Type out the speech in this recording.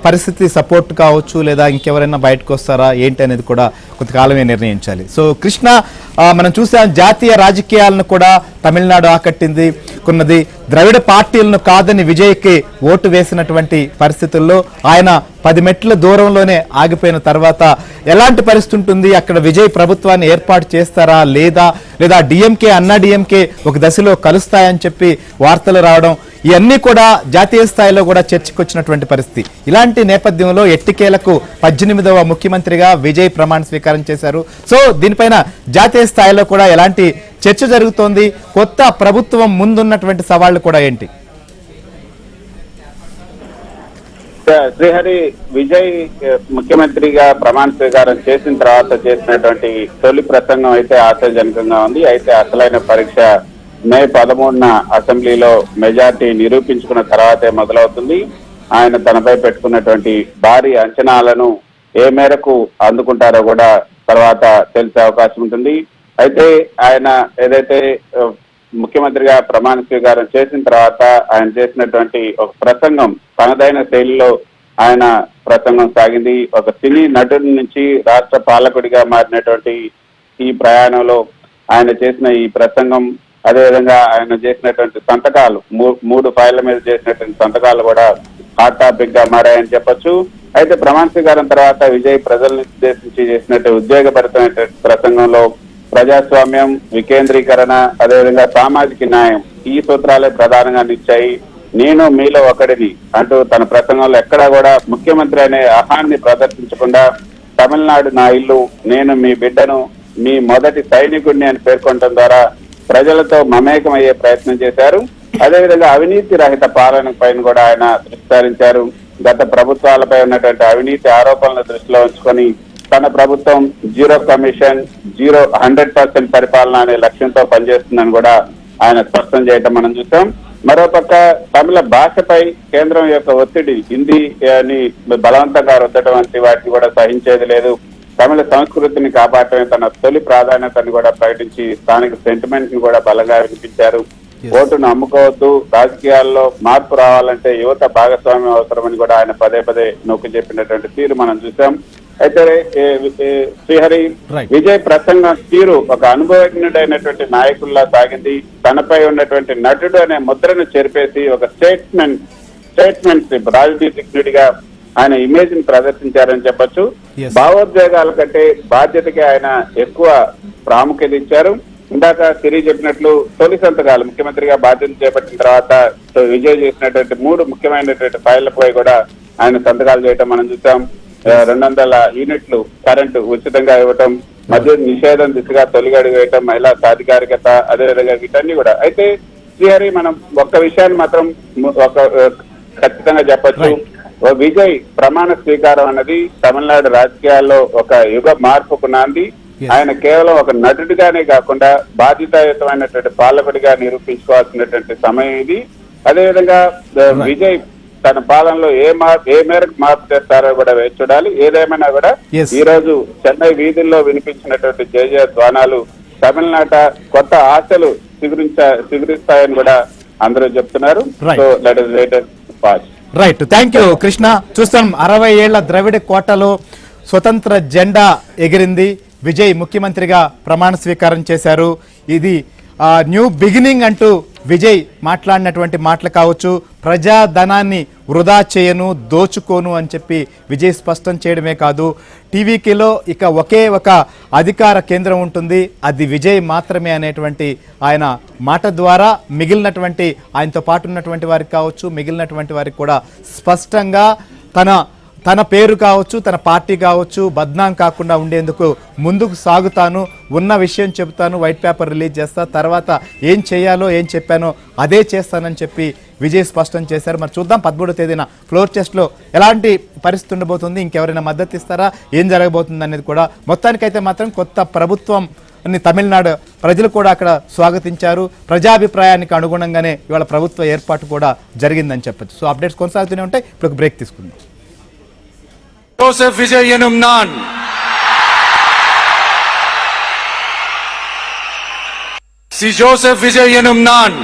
పరిస్థితి సపోర్ట్ కావచ్చు లేదా ఇంకెవరైనా బయటకు వస్తారా ఏంటి అనేది కూడా కొంతకాలమే నిర్ణయించాలి. సో కృష్ణ, మనం చూసాం జాతీయ రాజకీయాలను కూడా తమిళనాడు ఆకట్టింది కొన్నది. ద్రవిడ పార్టీలను కాదని విజయ్కి ఓటు వేసినటువంటి పరిస్థితుల్లో ఆయన 10 మెట్ల దూరంలోనే ఆగిపోయిన తర్వాత ఎలాంటి పరిస్థితి ఉంటుంది? అక్కడ విజయ్ ప్రభుత్వాన్ని ఏర్పాటు చేస్తారా లేదా డిఎంకే అన్నా డిఎంకే ఒక దశలో కలుస్తాయని చెప్పి వార్తలు రావడం, ఇవన్నీ కూడా జాతీయ స్థాయిలో కూడా చర్చకు వచ్చినటువంటి పరిస్థితి. ఇలాంటి నేపథ్యంలో ఎట్టికేలకు 18వ ముఖ్యమంత్రిగా విజయ్ ప్రమాణ స్వీకారం చేశారు. సో దీనిపైన జాతీయ స్థాయిలో కూడా ఎలాంటి చర్చ జరుగుతోంది? కొత్త ప్రభుత్వం ముందున్నటువంటి సవాళ్లు కూడా ఏంటి? శ్రీహరి, విజయ్ ముఖ్యమంత్రిగా ప్రమాణ స్వీకారం చేసిన తర్వాత చేసినటువంటి తొలి ప్రసంగం అయితే ఆశాజనకంగా ఉంది. అయితే అసలైన పరీక్ష మే 13న అసెంబ్లీలో మెజార్టీ నిరూపించుకున్న తర్వాతే మొదలవుతుంది. ఆయన తనపై పెట్టుకున్నటువంటి భారీ అంచనాలను ఏ మేరకు అందుకుంటారో కూడా తర్వాత తెలిసే అవకాశం ఉంటుంది. అయితే ఆయన ఏదైతే ముఖ్యమంత్రిగా ప్రమాణ స్వీకారం చేసిన తర్వాత ఆయన చేసినటువంటి ఒక ప్రసంగం తనదైన శైలిలో ఆయన ప్రసంగం సాగింది. ఒక సినీ నటుడి నుంచి రాష్ట్ర పాలకుడిగా మారినటువంటి ఈ ప్రయాణంలో ఆయన చేసిన ఈ ప్రసంగం, అదేవిధంగా ఆయన చేసినటువంటి సంతకాలు, 3 ఫైళ్ల మీద చేసినటువంటి సంతకాలు కూడా హాట్ టాపిక్ గా మారాయని చెప్పొచ్చు. అయితే ప్రమాణ స్వీకారం తర్వాత విజయ్ ప్రజలను ఉద్దేశించి చేసినట్టు ఉద్వేగభరితమైనటువంటి ప్రసంగంలో ప్రజాస్వామ్యం, వికేంద్రీకరణ, అదేవిధంగా సామాజిక న్యాయం ఈ సూత్రాలే ప్రధానంగా నిలిచాయి. నేను మీలో ఒకడిని అంటూ తన ప్రసంగంలో ఎక్కడా కూడా ముఖ్యమంత్రి అనే అహాన్ని ప్రదర్శించకుండా తమిళనాడు నా ఇల్లు, నేను మీ బిడ్డను, మీ మొదటి సైనికుడిని అని పేర్కొనడం ద్వారా ప్రజలతో మమేకమయ్యే ప్రయత్నం చేశారు. అదేవిధంగా అవినీతి రహిత పాలన పైన కూడా ఆయన దృష్టి సారించారు. గత ప్రభుత్వాలపై ఉన్నటువంటి అవినీతి ఆరోపణలను దృష్టిలో ఉంచుకొని తన ప్రభుత్వం 0 కమిషన్, 100% పరిపాలన అనే లక్ష్యంతో పనిచేస్తుందని కూడా ఆయన స్పష్టం చేయటం మనం చూసాం. మరోపక్క తమిళ భాషపై కేంద్రం యొక్క ఒత్తిడి, హిందీ అని బలవంతంగా రుద్దడం వంటి వాటిని కూడా సహించేది లేదు. తమిళ సంస్కృతిని కాపాడటమే తన తొలి ప్రాధాన్యతని కూడా ప్రకటించి స్థానిక సెంటిమెంట్ ని కూడా బలంగా వినిపించారు. ఓటును అమ్ముకోవద్దు, రాజకీయాల్లో మార్పు రావాలంటే యువత భాగస్వామ్యం అవసరమని కూడా ఆయన పదే నొక్కి చెప్పినటువంటి తీరు మనం చూసాం. అయితే శ్రీహరి, విజయ్ ప్రసంగం తీరు ఒక అనుభవజ్ఞుడైనటువంటి నాయకుల్లా సాగింది. తనపై ఉన్నటువంటి నటుడు అనే ముద్రను చెరిపేసి ఒక స్టేట్మెంట్షిప్, రాజనీతిజ్ఞుడిగా ఆయన ఇమేజ్ ని ప్రదర్శించారని చెప్పొచ్చు. భావోద్వేగాల కంటే బాధ్యతకి ఆయన ఎక్కువ ప్రాముఖ్యత ఇచ్చారు. ఇందాక సిరి చెప్పినట్లు తొలి సంతకాలు ముఖ్యమంత్రిగా బాధ్యత చేపట్టిన తర్వాత విజయ్ చేసినటువంటి 3 ముఖ్యమైనటువంటి ఫైళ్లపై కూడా ఆయన సంతకాలు చేయటం మనం చూసాం. 200 యూనిట్లు కరెంటు ఉచితంగా ఇవ్వటం, మద్య నిషేధం దిశగా తొలిగడుగు వేయటం, మహిళా సాధికారికత, అదేవిధంగా వీటన్ని కూడా. అయితే శ్రీహరి, మనం ఒక్క విషయాన్ని మాత్రం ఖచ్చితంగా చెప్పొచ్చు. విజయ్ ప్రమాణ స్వీకారం అన్నది తమిళనాడు రాజకీయాల్లో ఒక యుగ మార్పుకు నాంది. ఆయన కేవలం ఒక నటుడిగానే కాకుండా బాధ్యతాయుతమైనటువంటి పాలకుడిగా నిరూపించుకోవాల్సినటువంటి సమయం ఇది. అదేవిధంగా విజయ్ తన పాలనలో ఏ మేరకు మార్పు చేస్తారో కూడా వేచి చూడాలి. ఏదేమైనా కూడా ఈ రోజు చెన్నై వీధుల్లో వినిపించినటువంటి జయ ధ్వానాలు తమిళనాట కొత్త ఆశలు చిగురిస్తాయని కూడా అందరూ చెప్తున్నారు. So let us wait and watch. Right, thank you Krishna. చూస్తాం 60 ఏళ్ల ద్రవిడ కోటలో స్వతంత్ర జెండా ఎగిరింది. విజయ్ ముఖ్యమంత్రిగా ప్రమాణ స్వీకారం చేశారు. ఇది న్యూ బిగినింగ్ అంటూ విజయ్ మాట్లాడినటువంటి మాటలు కావచ్చు. ప్రజాధనాన్ని వృధా చేయను, దోచుకోను అని చెప్పి విజయ్ స్పష్టం చేయడమే కాదు, టీవీకేలో ఇక ఒకే ఒక అధికార కేంద్రం ఉంటుంది, అది విజయ్ మాత్రమే అనేటువంటి ఆయన మాట ద్వారా మిగిలినటువంటి ఆయనతో పాటు ఉన్నటువంటి వారికి కావచ్చు, మిగిలినటువంటి వారికి కూడా స్పష్టంగా తన పేరు కావచ్చు, తన పార్టీ కావచ్చు బద్నాం కాకుండా ఉండేందుకు ముందుకు సాగుతాను, ఉన్న విషయం చెబుతాను, వైట్ పేపర్ రిలీజ్ చేస్తా, తర్వాత ఏం చేయాలో ఏం చెప్పానో అదే చేస్తానని చెప్పి విజయ్ స్పష్టం చేశారు. మరి చూద్దాం 13వ తేదీన ఫ్లోర్ టెస్ట్లో ఎలాంటి పరిస్థితి ఉండబోతుంది, ఇంకెవరైనా మద్దతు ఇస్తారా, ఏం జరగబోతుంది అనేది కూడా. మొత్తానికైతే మాత్రం కొత్త ప్రభుత్వం తమిళనాడు ప్రజలు కూడా అక్కడ స్వాగతించారు. ప్రజాభిప్రాయానికి అనుగుణంగానే ఇవాళ ప్రభుత్వ ఏర్పాటు కూడా జరిగిందని చెప్పచ్చు. సో అప్డేట్స్ కొనసాగుతూనే ఉంటాయి. ఇప్పుడు ఒక బ్రేక్ తీసుకుందాం. ஜோசப் விஜய் எனும் நான் ஜோசப் விஜய் எனும் நான்